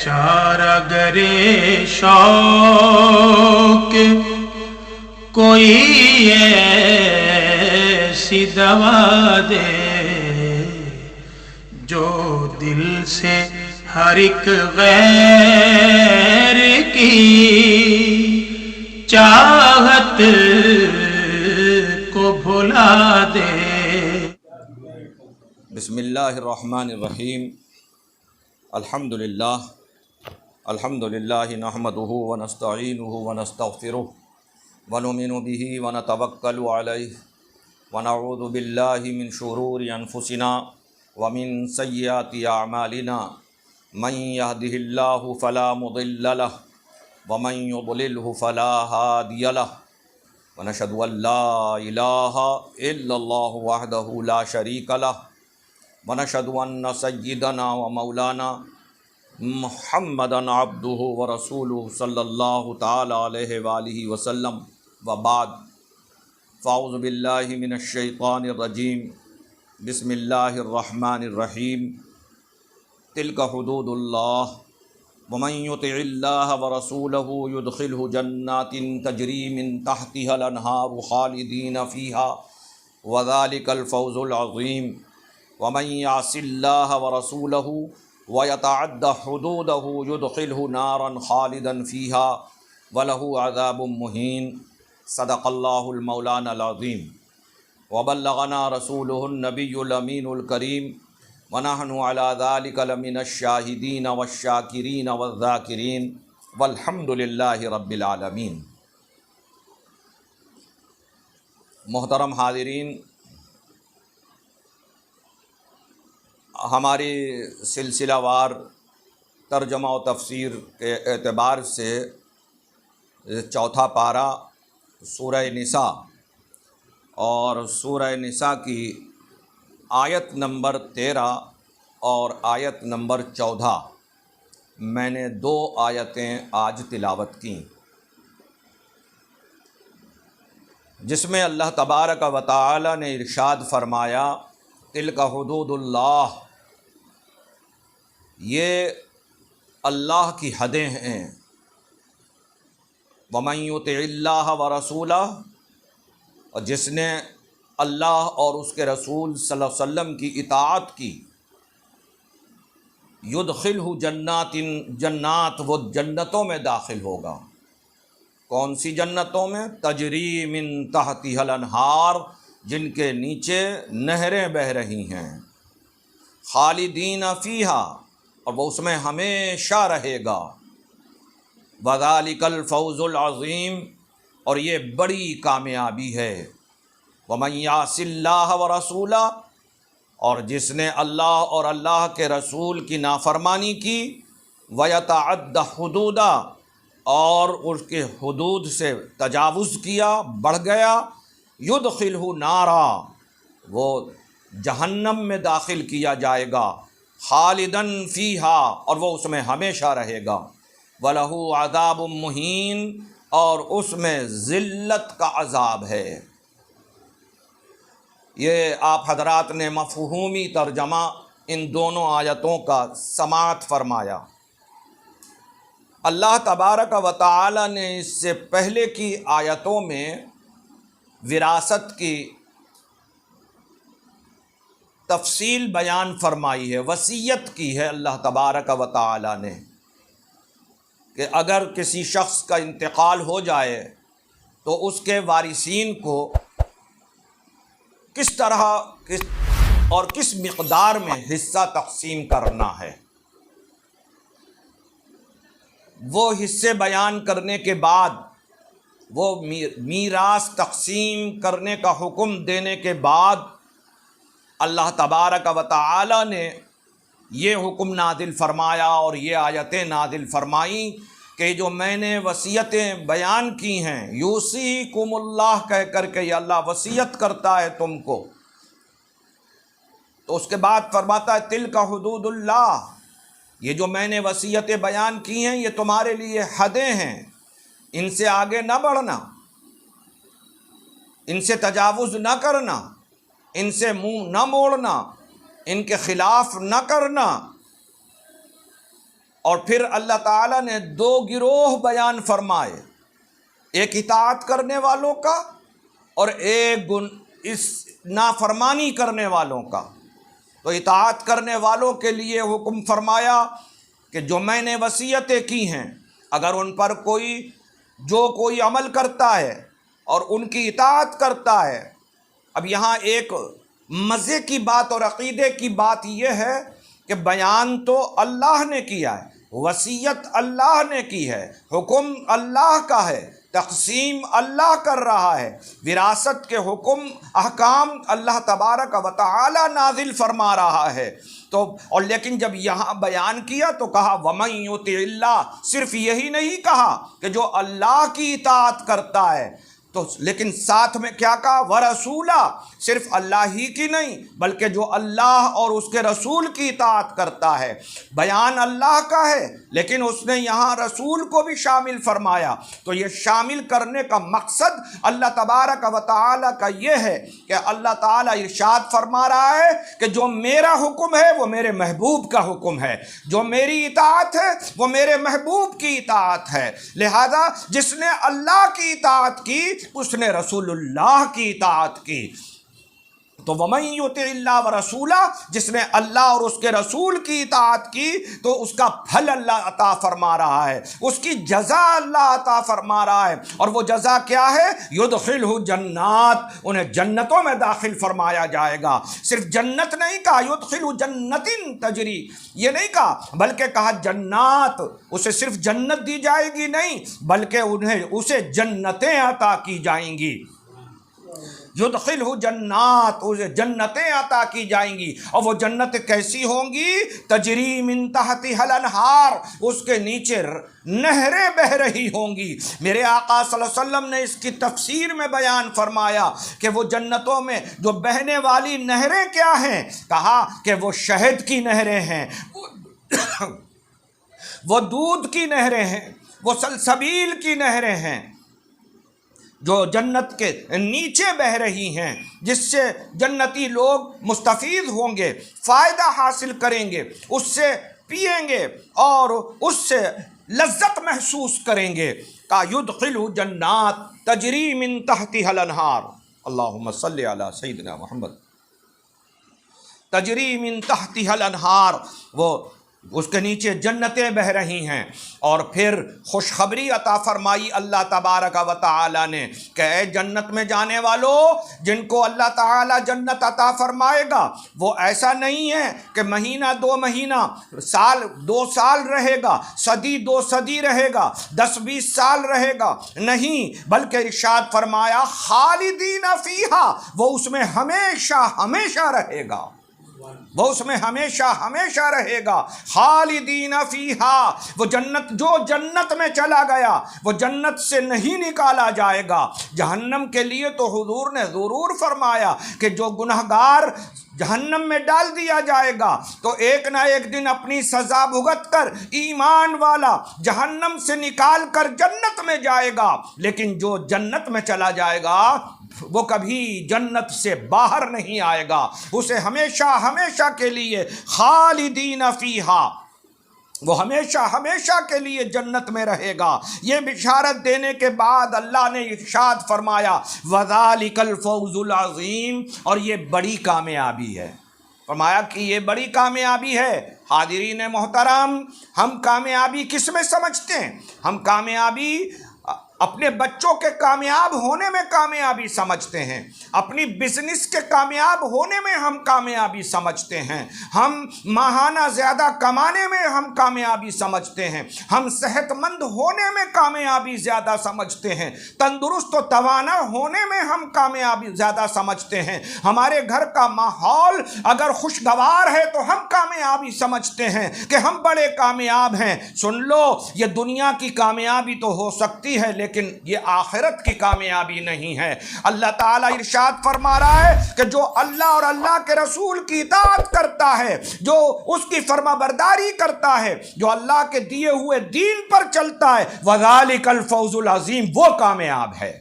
چارہ گرے شوق کوئی ایسی دوا دے جو دل سے ہر ایک غیر کی چاہت کو بھلا دے۔ بسم اللہ الرحمن الرحیم۔ الحمدللہ نحمدہ ونستعینہ ونستغفرہ ونؤمن بہ ونتوکل علیہ ونعوذ باللہ من شرور انفسنا ومن سیئات اعمالنا من یہدہ اللہ فلا مضل لہ ومن یضللہ فلا ہادی لہ ونشہد ان لا الہ الا اللہ وحدہ لا شریک لہ ونشہد ان سیدنا و مولانا محمدً عبدہ ورسولہ صلی اللہ تعالی علیہ وآلہ وسلم وبعد فاعوذ باللہ من الشیطان الرجیم بسم اللہ الرحمن الرحیم۔ تلک حدود اللہ ومن یطع اللہ ورسولہ یدخلہ جنات تجری من تحتها الانہار خالدین فیہا وذلک الفوز العظیم۔ ومن یعص اللہ ورسولہ ویتعد حدودہ یدخلہ نارا خالدا فیہا ولہ عذاب مہین۔ صدق اللہ المولانا العظیم وبلغنا رسولہ النبی الامین الکریم ونحن علی ذلک لمن الشاہدین والشاکرین والذاکرین والحمد للہ رب العالمین۔ محترم حاضرین، ہماری سلسلہ وار ترجمہ و تفسیر کے اعتبار سے چوتھا پارہ سورہ نساء اور سورہ نساء کی آیت نمبر 13 اور آیت نمبر 14 میں نے 2 آیتیں آج تلاوت کیں، جس میں اللہ تبارک و تعالی نے ارشاد فرمایا تلک حدود اللہ، یہ اللہ کی حدیں ہیں۔ ومن یطع اللہ ورسولہ، اور جس نے اللہ اور اس کے رسول صلی اللہ علیہ وسلم کی اطاعت کی، یدخلہ جنات، وہ جنتوں میں داخل ہوگا۔ کون سی جنتوں میں؟ تجری من تحتها الانہار، جن کے نیچے نہریں بہہ رہی ہیں۔ خالدین فیہا، اور وہ اس میں ہمیشہ رہے گا۔ وذالک الفوز العظیم، اور یہ بڑی کامیابی ہے۔ ومن یعص اللہ ورسولہ، اور جس نے اللہ اور اللہ کے رسول کی نافرمانی کی، ویتعد حدودہ، اور اس کے حدود سے تجاوز کیا، بڑھ گیا، یدخلہ نارا، وہ جہنم میں داخل کیا جائے گا، خالداً فیہا، اور وہ اس میں ہمیشہ رہے گا، وَلَهُ عَذَابٌ مُّہِینٌ، اور اس میں ذلت کا عذاب ہے۔ یہ آپ حضرات نے مفہومی ترجمہ ان دونوں آیتوں کا سماعت فرمایا۔ اللہ تبارک و تعالی نے اس سے پہلے کی آیتوں میں وراثت کی تفصیل بیان فرمائی ہے، وصیت کی ہے اللہ تبارک و تعالی نے کہ اگر کسی شخص کا انتقال ہو جائے تو اس کے وارثین کو کس طرح اور کس مقدار میں حصہ تقسیم کرنا ہے۔ وہ حصے بیان کرنے کے بعد، وہ میراث تقسیم کرنے کا حکم دینے کے بعد، اللہ تبارک و تعالی نے یہ حکم نازل فرمایا اور یہ آیتیں نازل فرمائیں کہ جو میں نے وصیتیں بیان کی ہیں، یوصیکم اللہ کہہ کر کے یہ اللہ وصیت کرتا ہے تم کو، تو اس کے بعد فرماتا ہے تلک حدود اللہ، یہ جو میں نے وصیتیں بیان کی ہیں یہ تمہارے لیے حدیں ہیں، ان سے آگے نہ بڑھنا، ان سے تجاوز نہ کرنا، ان سے منہ نہ موڑنا، ان کے خلاف نہ کرنا۔ اور پھر اللہ تعالیٰ نے دو گروہ بیان فرمائے، ایک اطاعت کرنے والوں کا اور ایک اس نافرمانی کرنے والوں کا۔ تو اطاعت کرنے والوں کے لیے حکم فرمایا کہ جو میں نے وصیتیں کی ہیں اگر ان پر کوئی عمل کرتا ہے اور ان کی اطاعت کرتا ہے۔ اب یہاں ایک مزے کی بات اور عقیدے کی بات یہ ہے کہ بیان تو اللہ نے کیا ہے، وصیت اللہ نے کی ہے، حکم اللہ کا ہے، تقسیم اللہ کر رہا ہے، وراثت کے حکم احکام اللہ تبارک و تعالی نازل فرما رہا ہے۔ تو اور لیکن جب یہاں بیان کیا تو کہا وَمَن يُطِعِ اللَّهَ، صرف یہی نہیں کہا کہ جو اللہ کی اطاعت کرتا ہے، تو لیکن ساتھ میں کیا کہا وَرَسُولَهُ، صرف اللہ ہی کی نہیں بلکہ جو اللہ اور اس کے رسول کی اطاعت کرتا ہے۔ بیان اللہ کا ہے لیکن اس نے یہاں رسول کو بھی شامل فرمایا۔ تو یہ شامل کرنے کا مقصد اللہ تبارک و تعالی کا یہ ہے کہ اللہ تعالیٰ ارشاد فرما رہا ہے کہ جو میرا حکم ہے وہ میرے محبوب کا حکم ہے، جو میری اطاعت ہے وہ میرے محبوب کی اطاعت ہے۔ لہذا جس نے اللہ کی اطاعت کی اس نے رسول اللہ کی اطاعت کی۔ تو وَمَن يُطِعِ اللَّهَ وَرَسُولَهُ، جس نے اللہ اور اس کے رسول کی اطاعت کی تو اس کا پھل اللہ عطا فرما رہا ہے، اس کی جزا اللہ عطا فرما رہا ہے۔ اور وہ جزا کیا ہے؟ يُدْخِلْهُ جنات، انہیں جنتوں میں داخل فرمایا جائے گا۔ صرف جنت نہیں کہا يُدْخِلْهُ جَنَّةٍ تَجْرِي، یہ نہیں کہا بلکہ کہا جنات، اسے صرف جنت دی جائے گی نہیں بلکہ اسے جنتیں عطا کی جائیں گی۔ یدخلہ جنات، اسے جنتیں عطا کی جائیں گی، اور وہ جنتیں کیسی ہوں گی؟ تجری من تحتہا الانہار، اس کے نیچے نہریں بہہ رہی ہوں گی۔ میرے آقا صلی اللہ علیہ وسلم نے اس کی تفسیر میں بیان فرمایا کہ وہ جنتوں میں جو بہنے والی نہریں کیا ہیں؟ کہا کہ وہ شہد کی نہریں ہیں، وہ دودھ کی نہریں ہیں، وہ سلسبیل کی نہریں ہیں جو جنت کے نیچے بہہ رہی ہیں، جس سے جنتی لوگ مستفید ہوں گے، فائدہ حاصل کریں گے، اس سے پئیں گے اور اس سے لذت محسوس کریں گے۔ کا یدخلہ جنات تجری من تحتہا الانہار، اللہم صلی علی سیدنا محمد، تجری من تحتہا الانہار، وہ اس کے نیچے جنتیں بہہ رہی ہیں۔ اور پھر خوشخبری عطا فرمائی اللہ تبارک و تعالی نے کہ اے جنت میں جانے والو، جن کو اللہ تعالی جنت عطا فرمائے گا وہ ایسا نہیں ہے کہ مہینہ 2 مہینہ، سال 2 سال رہے گا، صدی 2 صدی رہے گا، 10-20 سال رہے گا، نہیں بلکہ ارشاد فرمایا خالدین فیہا، وہ اس میں ہمیشہ ہمیشہ رہے گا، وہ اس میں ہمیشہ ہمیشہ رہے گا۔ خالدین فیہا، وہ جنت، جو جنت میں چلا گیا وہ جنت سے نہیں نکالا جائے گا۔ جہنم کے لیے تو حضور نے ضرور فرمایا کہ جو گنہگار جہنم میں ڈال دیا جائے گا تو ایک نہ ایک دن اپنی سزا بھگت کر ایمان والا جہنم سے نکال کر جنت میں جائے گا، لیکن جو جنت میں چلا جائے گا وہ کبھی جنت سے باہر نہیں آئے گا، اسے ہمیشہ ہمیشہ کے لیے خالدین فیہا، وہ ہمیشہ ہمیشہ کے لیے جنت میں رہے گا۔ یہ بشارت دینے کے بعد اللہ نے ارشاد فرمایا وَذَلِكَ الْفَوْزُ الْعَظِيمُ، اور یہ بڑی کامیابی ہے۔ فرمایا کہ یہ بڑی کامیابی ہے۔ حاضرین محترم، ہم کامیابی کس میں سمجھتے ہیں؟ ہم کامیابی اپنے بچوں کے کامیاب ہونے میں کامیابی سمجھتے ہیں، اپنی بزنس کے کامیاب ہونے میں ہم کامیابی سمجھتے ہیں، ہم ماہانہ زیادہ کمانے میں ہم کامیابی سمجھتے ہیں، ہم صحت مند ہونے میں کامیابی زیادہ سمجھتے ہیں، تندرست و توانا ہونے میں ہم کامیابی زیادہ سمجھتے ہیں، ہمارے گھر کا ماحول اگر خوشگوار ہے تو ہم کامیابی سمجھتے ہیں کہ ہم بڑے کامیاب ہیں۔ سن لو، یہ دنیا کی کامیابی تو ہو سکتی ہے لیکن یہ آخرت کی کامیابی نہیں ہے۔ اللہ تعالیٰ ارشاد فرما رہا ہے کہ جو اللہ اور اللہ کے رسول کی اطاعت کرتا ہے، جو اس کی فرما برداری کرتا ہے، جو اللہ کے دیے ہوئے دین پر چلتا ہے، وَذَلِكَ الْفَوْزُ الْعَظِيمُ، وہ کامیاب ہے۔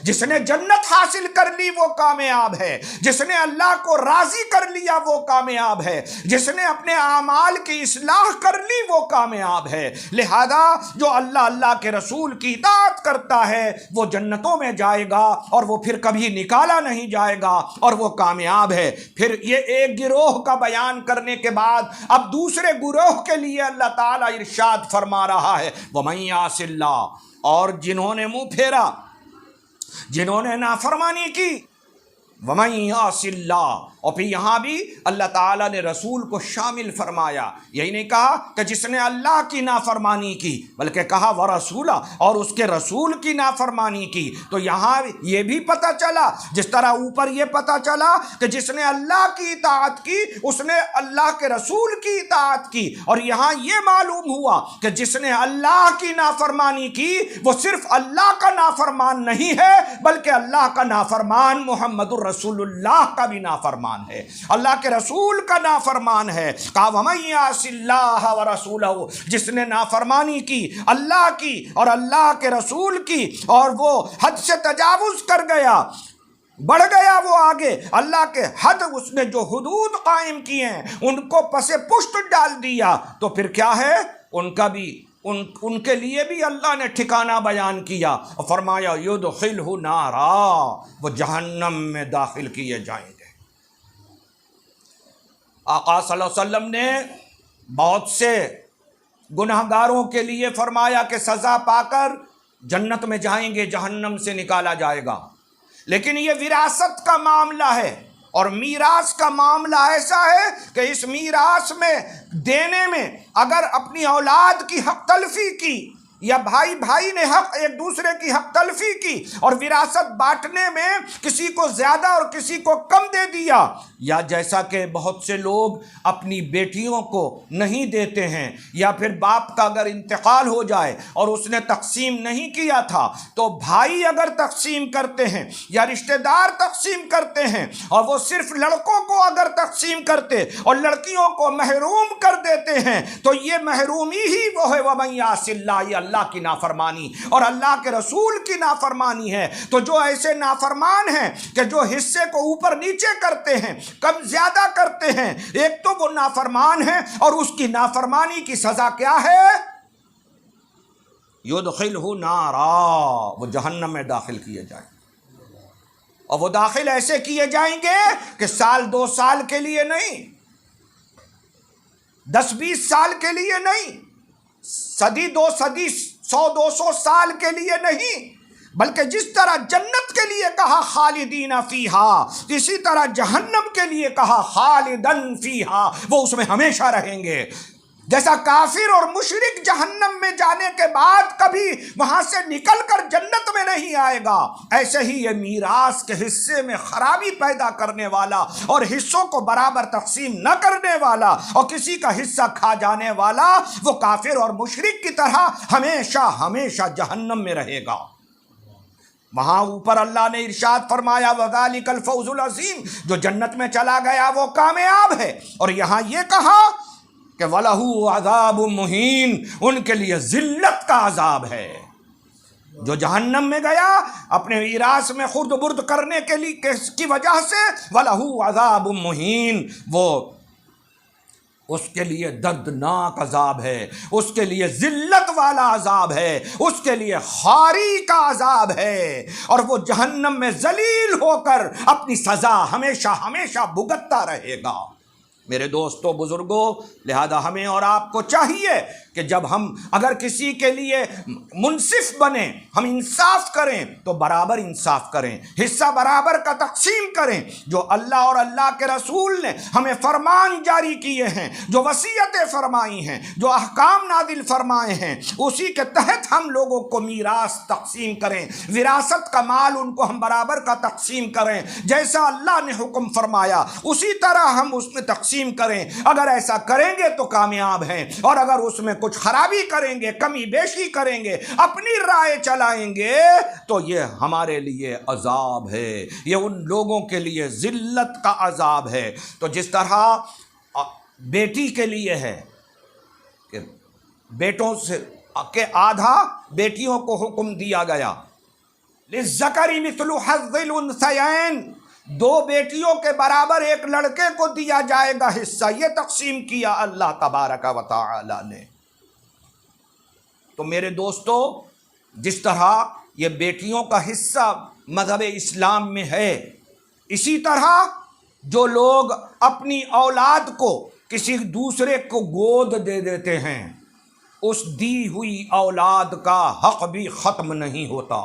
جس نے جنت حاصل کر لی وہ کامیاب ہے، جس نے اللہ کو راضی کر لیا وہ کامیاب ہے، جس نے اپنے اعمال کی اصلاح کر لی وہ کامیاب ہے۔ لہذا جو اللہ کے رسول کی اطاعت کرتا ہے وہ جنتوں میں جائے گا اور وہ پھر کبھی نکالا نہیں جائے گا اور وہ کامیاب ہے۔ پھر یہ ایک گروہ کا بیان کرنے کے بعد اب دوسرے گروہ کے لیے اللہ تعالیٰ ارشاد فرما رہا ہے وَمَن يَعْصِ اللَّهَ، اور جنہوں نے منہ پھیرا، جنہوں نے نافرمانی کی، وَمَن يَعْصِ اللَّهَ، اور پھر یہاں بھی اللہ تعالیٰ نے رسول کو شامل فرمایا، یہی نہیں کہا کہ جس نے اللہ کی نافرمانی کی، بلکہ کہا وَرَسُولَهُ، اور اس کے رسول کی نافرمانی کی۔ تو یہاں یہ بھی پتہ چلا، جس طرح اوپر یہ پتہ چلا کہ جس نے اللہ کی اطاعت کی اس نے اللہ کے رسول کی اطاعت کی، اور یہاں یہ معلوم ہوا کہ جس نے اللہ کی نافرمانی کی وہ صرف اللہ کا نافرمان نہیں ہے بلکہ اللہ کا نافرمان محمد الرسول اللہ کا بھی نافرمان ہے، اللہ کے رسول کا نافرمان ہے۔ کہا وَمَن يَعْصِ اللَّهَ وَرَسُولَهُ، جس نے نافرمانی کی اللہ کی اور اللہ کے رسول کی اور وہ حد سے تجاوز کر گیا، بڑھ گیا وہ آگے، اللہ کے حد، اس نے جو حدود قائم کیے ہیں ان کو پس پشت ڈال دیا، تو پھر کیا ہے ان کا بھی ان کے لیے بھی اللہ نے ٹھکانہ بیان کیا اور فرمایا یدخلہ نارا، وہ جہنم میں داخل کیے جائیں گے۔ آقا صلی اللہ علیہ وسلم نے بہت سے گناہگاروں کے لیے فرمایا کہ سزا پا کر جنت میں جائیں گے، جہنم سے نکالا جائے گا، لیکن یہ وراثت کا معاملہ ہے اور میراث کا معاملہ ایسا ہے کہ اس میراث میں دینے میں اگر اپنی اولاد کی حق تلفی کی یا بھائی نے ایک دوسرے کی حق تلفی کی اور وراثت بانٹنے میں کسی کو زیادہ اور کسی کو کم دے دیا، یا جیسا کہ بہت سے لوگ اپنی بیٹیوں کو نہیں دیتے ہیں، یا پھر باپ کا اگر انتقال ہو جائے اور اس نے تقسیم نہیں کیا تھا تو بھائی اگر تقسیم کرتے ہیں یا رشتہ دار تقسیم کرتے ہیں اور وہ صرف لڑکوں کو اگر تقسیم کرتے اور لڑکیوں کو محروم کر دیتے ہیں تو یہ محرومی ہی وہ ہے وَمَن يَعْصِ اللَّهَ، یہ اللہ کی نافرمانی اور اللہ کے رسول کی نافرمانی ہے۔ تو جو ایسے نافرمان ہیں کہ جو حصے کو اوپر نیچے کرتے ہیں، کم زیادہ کرتے ہیں، ایک تو وہ نافرمان ہے اور اس کی نافرمانی کی سزا کیا ہے؟ یدخلہ نارا، وہ جہنم میں داخل کیے جائیں گے، اور وہ داخل ایسے کیے جائیں گے کہ سال 2 سال کے لیے نہیں، 10-20 سال کے لیے نہیں، صدی 2 صدی 100-200 سال کے لیے نہیں، بلکہ جس طرح جنت کے لیے کہا خالدین فیہا، اسی طرح جہنم کے لیے کہا خالدن فیہا، وہ اس میں ہمیشہ رہیں گے۔ جیسا کافر اور مشرک جہنم میں جانے کے بعد کبھی وہاں سے نکل کر جنت میں نہیں آئے گا، ایسے ہی یہ میراث کے حصے میں خرابی پیدا کرنے والا اور حصوں کو برابر تقسیم نہ کرنے والا اور کسی کا حصہ کھا جانے والا وہ کافر اور مشرک کی طرح ہمیشہ ہمیشہ جہنم میں رہے گا۔ وہاں اوپر اللہ نے ارشاد فرمایا وَذَلِكَ الْفَوْزُ الْعَظِيمُ، جو جنت میں چلا گیا وہ کامیاب ہے، اور یہاں یہ کہا کہ وَلَهُ عَذَابٌ مُهِينٌ، ان کے لیے ذلت کا عذاب ہے۔ جو جہنم میں گیا اپنے میراث میں خرد برد کرنے کے لیے کی وجہ سے وَلَهُ عَذَابٌ مُهِينٌ، وہ اس کے لیے دردناک عذاب ہے، اس کے لیے ذلت والا عذاب ہے، اس کے لیے خواری کا عذاب ہے، اور وہ جہنم میں ذلیل ہو کر اپنی سزا ہمیشہ ہمیشہ بھگتتا رہے گا۔ میرے دوستو بزرگوں، لہذا ہمیں اور آپ کو چاہیے کہ جب ہم اگر کسی کے لیے منصف بنیں، ہم انصاف کریں تو برابر انصاف کریں، حصہ برابر کا تقسیم کریں۔ جو اللہ اور اللہ کے رسول نے ہمیں فرمان جاری کیے ہیں، جو وصیتیں فرمائی ہیں، جو احکام نازل فرمائے ہیں، اسی کے تحت ہم لوگوں کو میراث تقسیم کریں، وراثت کا مال ان کو ہم برابر کا تقسیم کریں، جیسا اللہ نے حکم فرمایا اسی طرح ہم اس میں تقسیم کریں۔ اگر ایسا کریں گے تو کامیاب ہیں، اور اگر اس میں کچھ خرابی کریں گے، کمی بیشی کریں گے، اپنی رائے چلائیں گے تو یہ ہمارے لیے عذاب ہے، یہ ان لوگوں کے لیے ذلت کا عذاب ہے۔ تو جس طرح بیٹی کے لیے ہے کہ بیٹوں سے کہ آدھا بیٹیوں کو حکم دیا گیا للذکر مثل حظ الانثیین، دو بیٹیوں کے برابر ایک لڑکے کو دیا جائے گا حصہ، یہ تقسیم کیا اللہ تبارک و تعالی نے۔ تو میرے دوستو، جس طرح یہ بیٹیوں کا حصہ مذہب اسلام میں ہے، اسی طرح جو لوگ اپنی اولاد کو کسی دوسرے کو گود دے دیتے ہیں، اس دی ہوئی اولاد کا حق بھی ختم نہیں ہوتا،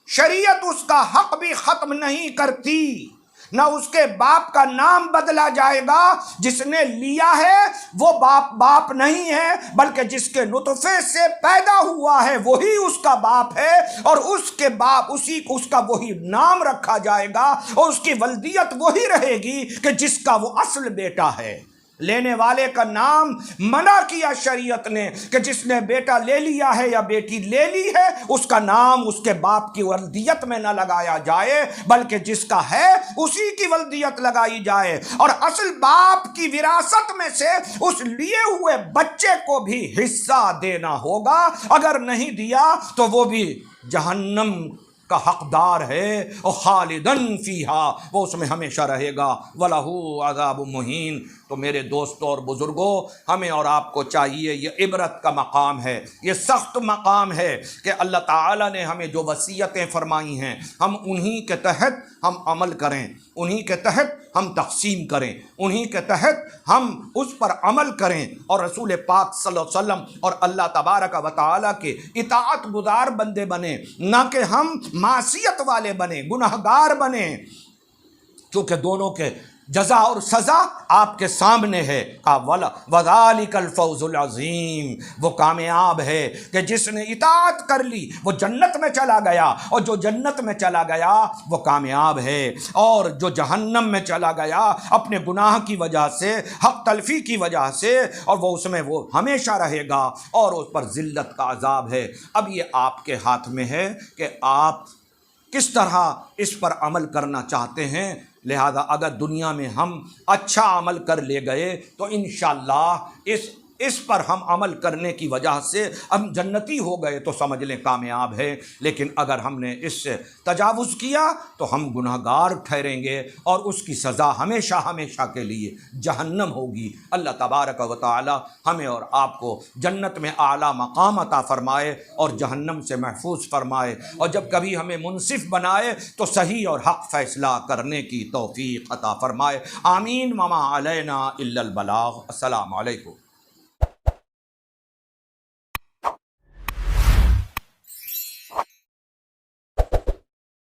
شریعت اس کا حق بھی ختم نہیں کرتی، نہ اس کے باپ کا نام بدلا جائے گا، جس نے لیا ہے وہ باپ نہیں ہے، بلکہ جس کے نطفے سے پیدا ہوا ہے وہی اس کا باپ ہے، اور اس کے باپ اس کا وہی نام رکھا جائے گا، اور اس کی ولدیت وہی رہے گی کہ جس کا وہ اصل بیٹا ہے۔ لینے والے کا نام منع کیا شریعت نے کہ جس نے بیٹا لے لیا ہے یا بیٹی لے لی ہے اس کا نام اس کے باپ کی ولدیت میں نہ لگایا جائے، بلکہ جس کا ہے اسی کی ولدیت لگائی جائے، اور اصل باپ کی وراثت میں سے اس لیے ہوئے بچے کو بھی حصہ دینا ہوگا، اگر نہیں دیا تو وہ بھی جہنم کا حقدار ہے، اور خالدن فیہا، وہ اس میں ہمیشہ رہے گا، وَلَهُ عَذَابٌ مُہین۔ تو میرے دوستوں اور بزرگوں، ہمیں اور آپ کو چاہیے، یہ عبرت کا مقام ہے، یہ سخت مقام ہے کہ اللہ تعالیٰ نے ہمیں جو وصیتیں فرمائی ہیں ہم انہی کے تحت ہم عمل کریں، انہی کے تحت ہم تقسیم کریں، انہی کے تحت ہم اس پر عمل کریں، اور رسول پاک صلی اللہ علیہ وسلم اور اللہ تبارک و تعالیٰ کے اطاعت گزار بندے بنیں، نہ کہ ہم معصیت والے بنیں، گناہگار بنیں، کیونکہ دونوں کے جزا اور سزا آپ کے سامنے ہے۔ وَذَلِكَ الْفَوْزُ الْعَظِيمُ، وہ کامیاب ہے کہ جس نے اطاعت کر لی وہ جنت میں چلا گیا، اور جو جنت میں چلا گیا وہ کامیاب ہے، اور جو جہنم میں چلا گیا اپنے گناہ کی وجہ سے، حق تلفی کی وجہ سے، اور وہ اس میں وہ ہمیشہ رہے گا، اور اس پر ذلت کا عذاب ہے۔ اب یہ آپ کے ہاتھ میں ہے کہ آپ کس طرح اس پر عمل کرنا چاہتے ہیں۔ لہذا اگر دنیا میں ہم اچھا عمل کر لے گئے تو انشاءاللہ اس پر ہم عمل کرنے کی وجہ سے ہم جنتی ہو گئے تو سمجھ لیں کامیاب ہے، لیکن اگر ہم نے اس سے تجاوز کیا تو ہم گناہگار ٹھہریں گے، اور اس کی سزا ہمیشہ ہمیشہ کے لیے جہنم ہوگی۔ اللہ تبارک و تعالی ہمیں اور آپ کو جنت میں اعلیٰ مقام عطا فرمائے اور جہنم سے محفوظ فرمائے، اور جب کبھی ہمیں منصف بنائے تو صحیح اور حق فیصلہ کرنے کی توفیق عطا فرمائے۔ آمین۔ وما علینا الا البلاغ۔ السلام علیکم۔